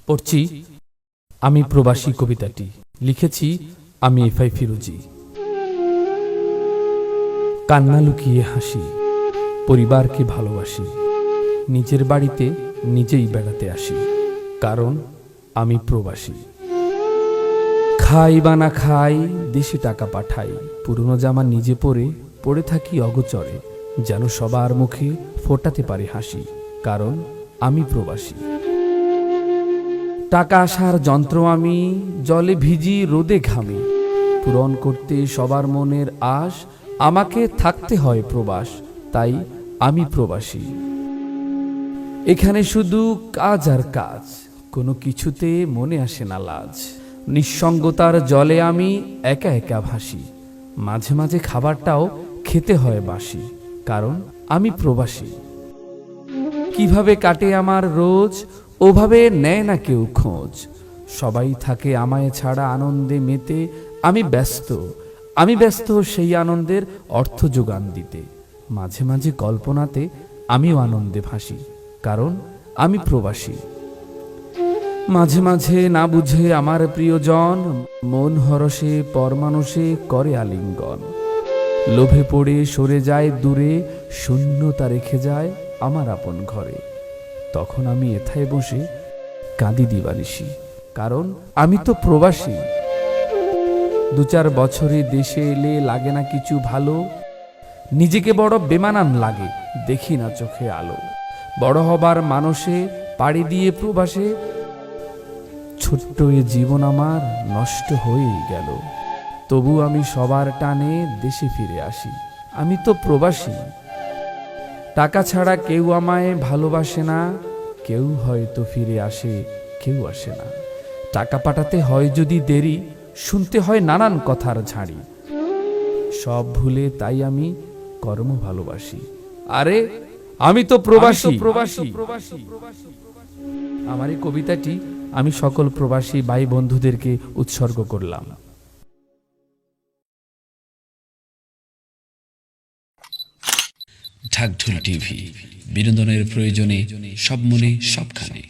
পড়ছি আমি প্রবাসী কবিতাটি। লিখেছি আমি এফআই ফিরোজি। কান্না লুকিয়ে হাসি, পরিবারকে ভালোবাসি, নিজের বাড়িতে নিজেই বেড়াতে আসি, কারণ আমি প্রবাসী। খাই বা না খাই, দেশে টাকা পাঠাই, পুরনো জামা নিজে পরে থাকি অগোচরে, যেন সবার মুখে ফোটাতে পারি হাসি, কারণ আমি প্রবাসী। টাকা আসার যন্ত্র আমি, জলে ভিজি রোদে ঘামি, পূরণ করতে সবার মনের আশ, আমাকে থাকতে হয় প্রবাস, তাই আমি প্রবাসী। এখানে শুধু কাজ আর কাজ, কোনো কিছুতে মনে আসে না লাজ। নিঃসঙ্গতার জলে আমি একা একা ভাসি, মাঝে মাঝে খাবারটাও খেতে হয় বাসি, কারণ আমি প্রবাসী। কিভাবে কাটে আমার রোজ, ওভাবে নেয় না কেউ খোঁজ। সবাই থাকে আমায় ছাড়া আনন্দে মেতে, আমি ব্যস্ত সেই আনন্দের অর্থ যোগান দিতে। মাঝে মাঝে কল্পনাতে আমিও আনন্দে ভাসি, কারণ আমি প্রবাসী। মাঝে মাঝে না বুঝে আমার প্রিয়জন, মন হরষে পরমানুষে করে আলিঙ্গন। লোভে পড়ে সরে যায় দূরে, শূন্যতা রেখে যায় আমার আপন ঘরে। তখন আমি এথায় বসে কাঁদি দিবানিশি, কারণ আমি তো প্রবাসী। 2-4 বছরে দেশে এলে লাগে না কিছু ভালো, নিজেকে বড় বেমানান লাগে, দেখি না চোখে আলো। বড় হবার মানসে পাড়ি দিয়ে প্রবাসে, ছোট্ট এ জীবন আমার নষ্ট হয়েই গেল। তবু আমি সবার টানে দেশে ফিরে আসি, আমি তো প্রবাসী। টাকা ছাড়া কেউ আমায় ভালোবাসে না, কেউ হয়তো ফিরে আসে, কেউ আসে না। টাকা পাঠাতে হয় যদি দেরি, শুনতে হয় নানান কথার ঝাড়ি। সব ভুলে তাই আমি কর্ম ভালোবাসি, আরে আমি তো প্রবাসী। আমার এই কবিতাটি আমি সকল প্রবাসী ভাই বন্ধুদেরকে উৎসর্গ করলাম। ঢাকঢোল টিভি, বিনোদনের প্রয়োজনে সব মনে সবখানে।